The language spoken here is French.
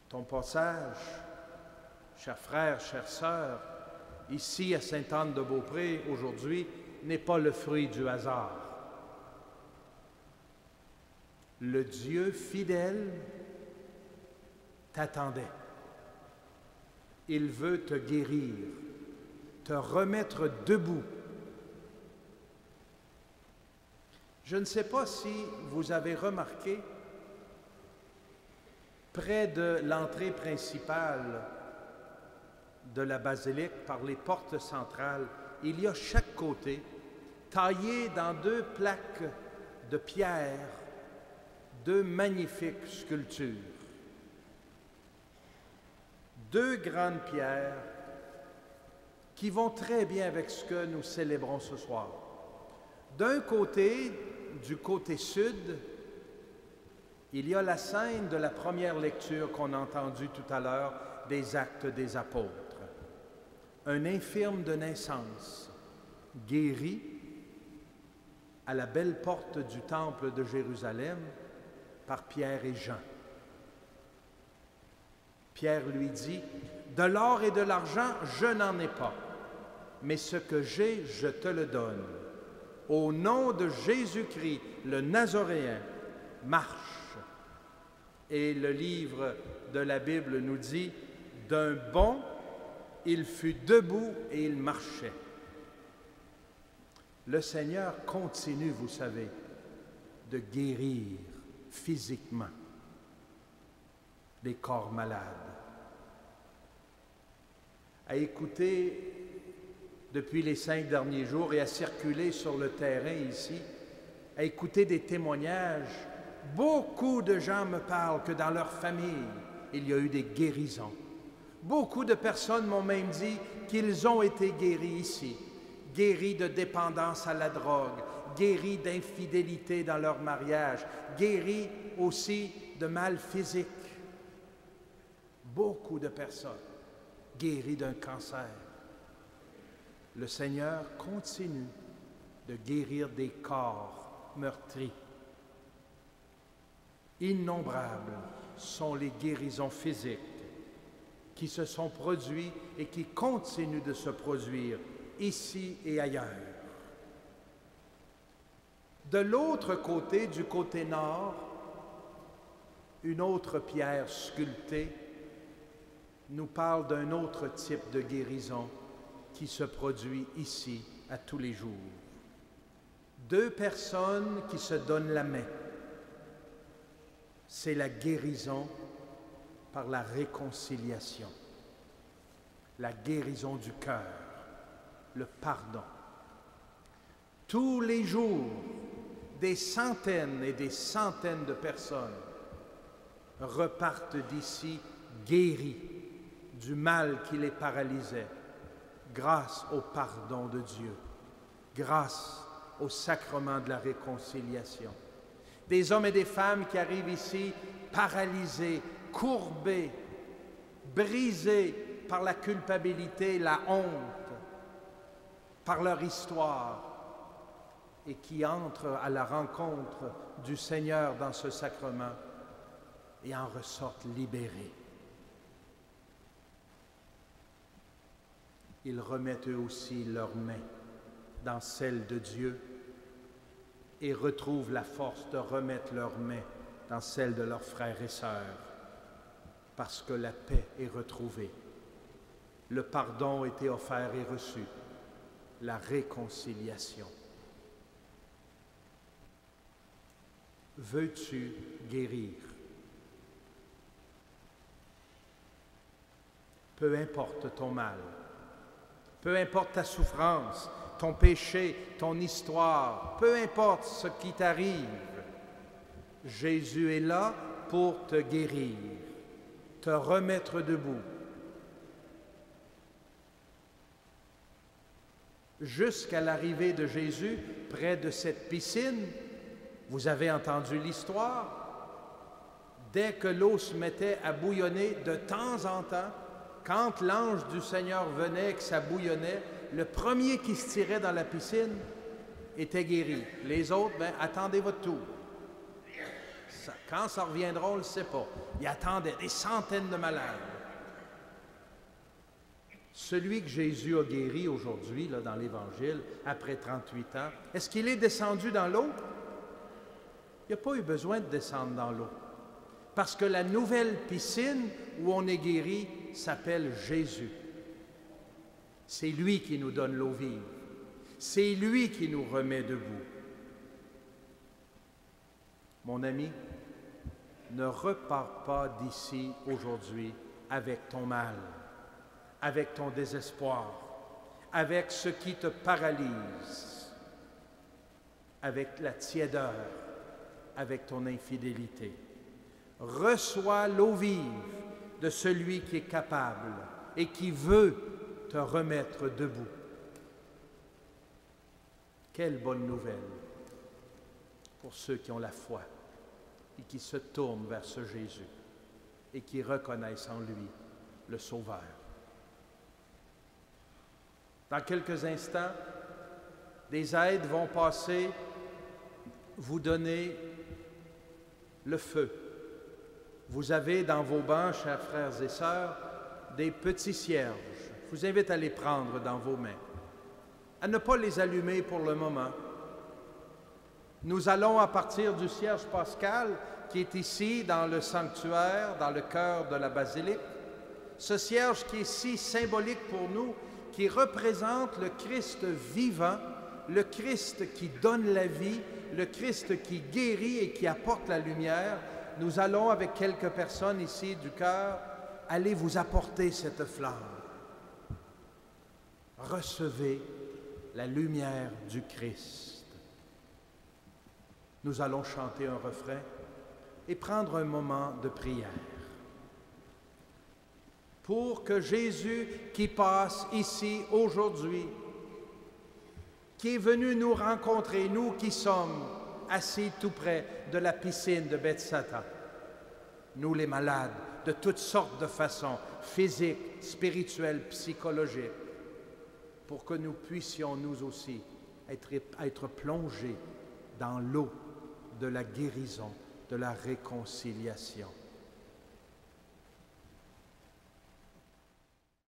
Ton passage, chers frères, chères sœurs, ici à Sainte-Anne-de-Beaupré aujourd'hui, n'est pas le fruit du hasard. Le Dieu fidèle t'attendait. Il veut te guérir, te remettre debout. Je ne sais pas si vous avez remarqué, près de l'entrée principale de la basilique, par les portes centrales, il y a chaque côté, taillé dans 2 plaques de pierre, 2 magnifiques sculptures. 2 grandes pierres qui vont très bien avec ce que nous célébrons ce soir. D'un côté, du côté sud, il y a la scène de la première lecture qu'on a entendue tout à l'heure des Actes des Apôtres. Un infirme de naissance, guéri à la belle porte du temple de Jérusalem par Pierre et Jean. Pierre lui dit, « De l'or et de l'argent, je n'en ai pas, mais ce que j'ai, je te le donne. Au nom de Jésus-Christ, le Nazoréen, marche. » Et le livre de la Bible nous dit, « D'un bond, il fut debout et il marchait. » Le Seigneur continue, vous savez, de guérir physiquement les corps malades. À écouter depuis les 5 derniers jours et à circuler sur le terrain ici, à écouter des témoignages, beaucoup de gens me parlent que dans leur famille, il y a eu des guérisons. Beaucoup de personnes m'ont même dit qu'ils ont été guéris ici, guéris de dépendance à la drogue, guéris d'infidélité dans leur mariage, guéris aussi de mal physique. Beaucoup de personnes guéries d'un cancer. Le Seigneur continue de guérir des corps meurtris. Innombrables sont les guérisons physiques qui se sont produites et qui continuent de se produire ici et ailleurs. De l'autre côté, du côté nord, une autre pierre sculptée nous parle d'un autre type de guérison qui se produit ici à tous les jours. 2 personnes qui se donnent la main. C'est la guérison par la réconciliation, la guérison du cœur, le pardon. Tous les jours, des centaines et des centaines de personnes repartent d'ici guéris du mal qui les paralysait, grâce au pardon de Dieu, grâce au sacrement de la réconciliation. Des hommes et des femmes qui arrivent ici paralysés, courbés, brisés par la culpabilité, la honte, par leur histoire, et qui entrent à la rencontre du Seigneur dans ce sacrement et en ressortent libérés. Ils remettent eux aussi leurs mains dans celles de Dieu et retrouvent la force de remettre leurs mains dans celles de leurs frères et sœurs, parce que la paix est retrouvée, le pardon a été offert et reçu, la réconciliation. Veux-tu guérir? Peu importe ton mal, peu importe ta souffrance, ton péché, ton histoire, peu importe ce qui t'arrive, Jésus est là pour te guérir, te remettre debout. Jusqu'à l'arrivée de Jésus, près de cette piscine, vous avez entendu l'histoire, dès que l'eau se mettait à bouillonner de temps en temps, quand l'ange du Seigneur venait et que ça bouillonnait, le premier qui se tirait dans la piscine était guéri. Les autres, attendez votre tour. Quand ça reviendra, on ne le sait pas. Il attendait des centaines de malades. Celui que Jésus a guéri aujourd'hui, là, dans l'Évangile, après 38 ans, est-ce qu'il est descendu dans l'eau? Il n'a pas eu besoin de descendre dans l'eau. Parce que la nouvelle piscine où on est guéri s'appelle Jésus. C'est lui qui nous donne l'eau vive. C'est lui qui nous remet debout. Mon ami, ne repars pas d'ici aujourd'hui avec ton mal, avec ton désespoir, avec ce qui te paralyse, avec la tiédeur, avec ton infidélité. Reçois l'eau vive de celui qui est capable et qui veut te remettre debout. Quelle bonne nouvelle pour ceux qui ont la foi et qui se tournent vers ce Jésus et qui reconnaissent en lui le Sauveur. Dans quelques instants, des aides vont passer, vous donner le feu. Vous avez dans vos bancs, chers frères et sœurs, des petits cierges. Je vous invite à les prendre dans vos mains, à ne pas les allumer pour le moment. Nous allons, à partir du cierge pascal, qui est ici dans le sanctuaire, dans le cœur de la basilique, ce cierge qui est si symbolique pour nous, qui représente le Christ vivant, le Christ qui donne la vie, le Christ qui guérit et qui apporte la lumière. Nous allons, avec quelques personnes ici du cœur, aller vous apporter cette flamme. Recevez la lumière du Christ. Nous allons chanter un refrain et prendre un moment de prière pour que Jésus qui passe ici aujourd'hui, qui est venu nous rencontrer, nous qui sommes assis tout près de la piscine de Bethsata, nous les malades, de toutes sortes de façons, physiques, spirituelles, psychologiques, pour que nous puissions nous aussi être plongés dans l'eau de la guérison, de la réconciliation.